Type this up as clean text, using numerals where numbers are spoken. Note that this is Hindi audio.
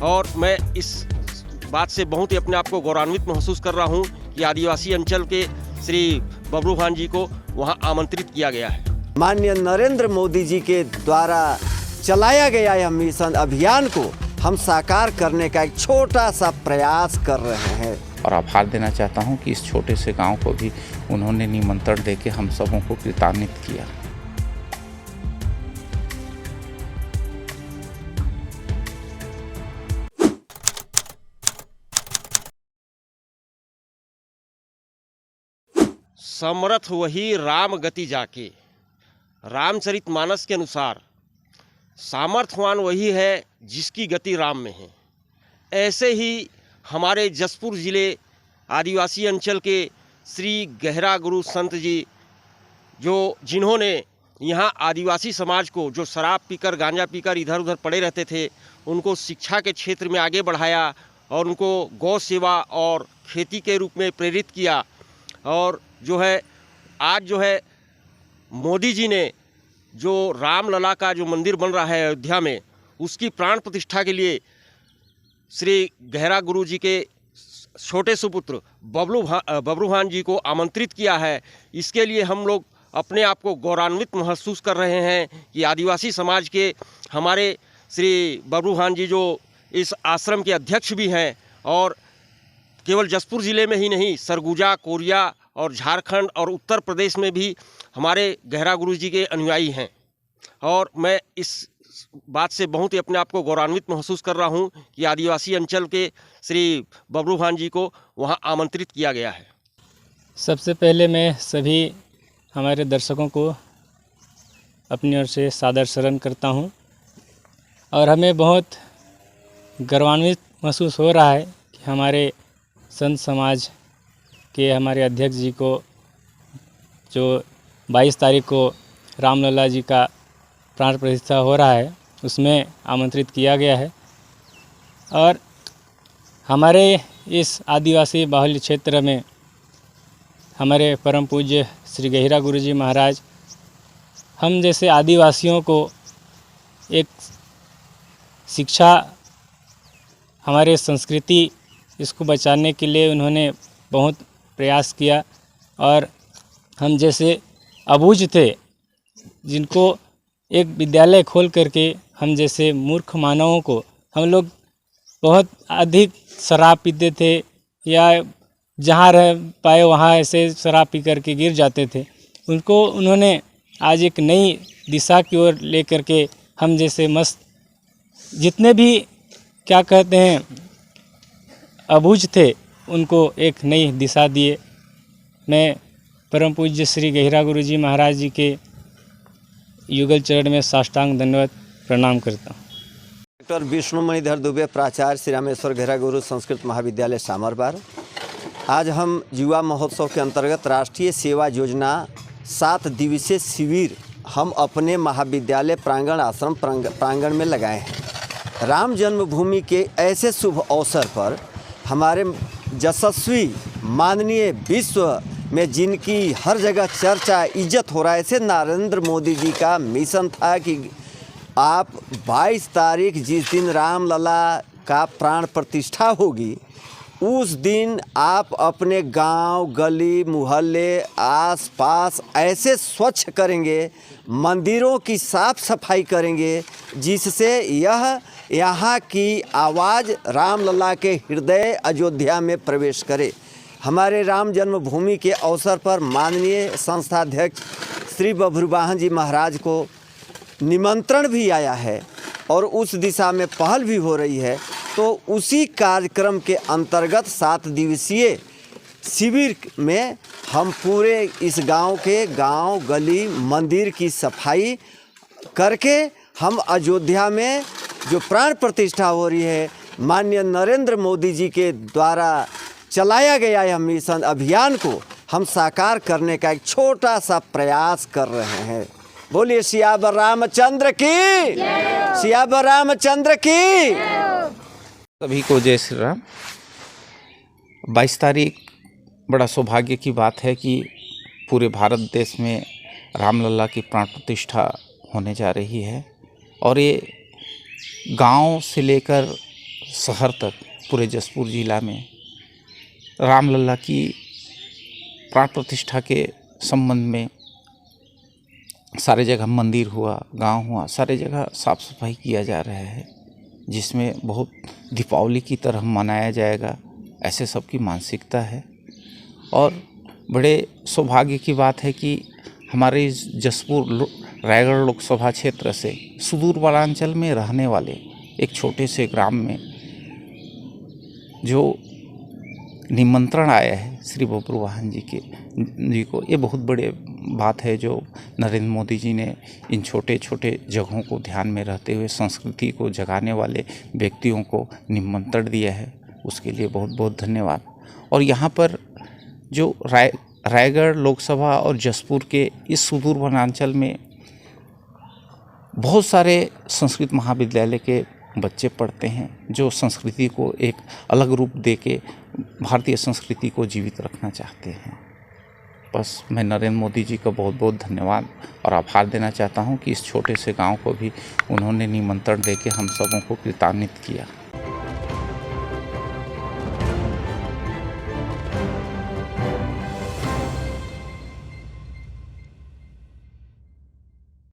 और मैं इस बात से बहुत ही अपने आप को गौरवान्वित महसूस कर रहा हूँ कि आदिवासी अंचल के श्री बबलू भान जी को वहाँ आमंत्रित किया गया है। माननीय नरेंद्र मोदी जी के द्वारा चलाया गया यह मिशन अभियान को हम साकार करने का एक छोटा सा प्रयास कर रहे हैं और आभार देना चाहता हूं कि इस छोटे से गांव को भी उन्होंने निमंत्रण देके हम सबों को कृतान्वित किया। समरथ वही राम गति जाके, रामचरितमानस के अनुसार सामर्थ्यवान वही है जिसकी गति राम में है। ऐसे ही हमारे जसपुर ज़िले आदिवासी अंचल के श्री गहरा गुरु संत जी जिन्होंने यहाँ आदिवासी समाज को, जो शराब पीकर गांजा पीकर इधर उधर पड़े रहते थे, उनको शिक्षा के क्षेत्र में आगे बढ़ाया और उनको गौ सेवा और खेती के रूप में प्रेरित किया। और आज मोदी जी ने जो रामलला का जो मंदिर बन रहा है अयोध्या में, उसकी प्राण प्रतिष्ठा के लिए श्री गहरा गुरु जी के छोटे सुपुत्र बबलू भान जी को आमंत्रित किया है। इसके लिए हम लोग अपने आप को गौरवान्वित महसूस कर रहे हैं कि आदिवासी समाज के हमारे श्री बबलू भान जी जो इस आश्रम के अध्यक्ष भी हैं और केवल जसपुर ज़िले में ही नहीं, सरगुजा, कोरिया और झारखंड और उत्तर प्रदेश में भी हमारे गहरा गुरु जी के अनुयायी हैं। और मैं इस बात से बहुत ही अपने आप को गौरवान्वित महसूस कर रहा हूं कि आदिवासी अंचल के श्री बबलू भान जी को वहां आमंत्रित किया गया है। सबसे पहले मैं सभी हमारे दर्शकों को अपनी ओर से सादर शरण करता हूं और हमें बहुत गौरवान्वित महसूस हो रहा है कि हमारे संत समाज के हमारे अध्यक्ष जी को जो 22 तारीख को रामलला जी का प्राण प्रतिष्ठा हो रहा है उसमें आमंत्रित किया गया है। और हमारे इस आदिवासी बाहुल्य क्षेत्र में हमारे परम पूज्य श्री गहिरा गुरु जी महाराज हम जैसे आदिवासियों को एक शिक्षा, हमारे संस्कृति इसको बचाने के लिए उन्होंने बहुत प्रयास किया। और हम जैसे अबूझ थे जिनको एक विद्यालय खोल करके हम जैसे मूर्ख मानवों को, हम लोग बहुत अधिक शराब पीते थे या जहाँ रह पाए वहाँ ऐसे शराब पी करके गिर जाते थे, उनको उन्होंने आज एक नई दिशा की ओर ले करके हम जैसे मस्त जितने भी क्या कहते हैं अबूझ थे उनको एक नई दिशा दिए। मैं परम पूज्य श्री गहिरा गुरु जी महाराज जी के युगल चरण में साष्टांग दंडवत प्रणाम करता हूँ। डॉक्टर विष्णुमणिधर दुबे, प्राचार्य श्री रामेश्वर गहरा गुरु संस्कृत महाविद्यालय सामरबार। आज हम युवा महोत्सव के अंतर्गत राष्ट्रीय सेवा योजना 7 दिवसीय शिविर हम अपने महाविद्यालय प्रांगण, आश्रम प्रांगण में लगाए हैं। राम जन्मभूमि के ऐसे शुभ अवसर पर हमारे यशस्वी माननीय विश्व में जिनकी हर जगह चर्चा, इज्जत हो रहा है, ऐसे नरेंद्र मोदी जी का मिशन था कि आप 22 तारीख जिस दिन रामलला का प्राण प्रतिष्ठा होगी, उस दिन आप अपने गांव, गली, मोहल्ले, आस पास ऐसे स्वच्छ करेंगे, मंदिरों की साफ सफाई करेंगे, जिससे यहाँ की आवाज़ रामलला के हृदय अयोध्या में प्रवेश करे। हमारे राम जन्मभूमि के अवसर पर माननीय संस्थाध्यक्ष श्री बबलू भान जी महाराज को निमंत्रण भी आया है और उस दिशा में पहल भी हो रही है। तो उसी कार्यक्रम के अंतर्गत 7 दिवसीय शिविर में हम पूरे इस गांव के गांव, गली, मंदिर की सफाई करके हम अयोध्या में जो प्राण प्रतिष्ठा हो रही है, माननीय नरेंद्र मोदी जी के द्वारा चलाया गया यह मिशन अभियान को हम साकार करने का एक छोटा सा प्रयास कर रहे हैं। बोलिए सियावर रामचंद्र की, सियावर रामचंद्र की। सभी को जय श्री राम। 22 तारीख बड़ा सौभाग्य की बात है कि पूरे भारत देश में रामलला की प्राण प्रतिष्ठा होने जा रही है और ये गांव से लेकर शहर तक, पूरे जसपुर जिला में रामलला की प्राण प्रतिष्ठा के संबंध में सारे जगह मंदिर हुआ, गांव हुआ, सारे जगह साफ सफाई किया जा रहा है, जिसमें बहुत दीपावली की तरह मनाया जाएगा, ऐसे सबकी मानसिकता है। और बड़े सौभाग्य की बात है कि हमारे इस जसपुर रायगढ़ लोकसभा क्षेत्र से सुदूर वनांचल में रहने वाले एक छोटे से ग्राम में जो निमंत्रण आया है श्री बब्रुवाहन जी को, ये बहुत बड़े बात है जो नरेंद्र मोदी जी ने इन छोटे छोटे जगहों को ध्यान में रहते हुए संस्कृति को जगाने वाले व्यक्तियों को निमंत्रण दिया है, उसके लिए बहुत बहुत धन्यवाद। और यहाँ पर जो रायगढ़ लोकसभा और जसपुर के इस सुदूर वनांचल में बहुत सारे संस्कृत महाविद्यालय के बच्चे पढ़ते हैं जो संस्कृति को एक अलग रूप दे के भारतीय संस्कृति को जीवित रखना चाहते हैं। बस मैं नरेंद्र मोदी जी का बहुत बहुत धन्यवाद और आभार देना चाहता हूं कि इस छोटे से गांव को भी उन्होंने निमंत्रण देके हम सबों को कृतान्वित किया।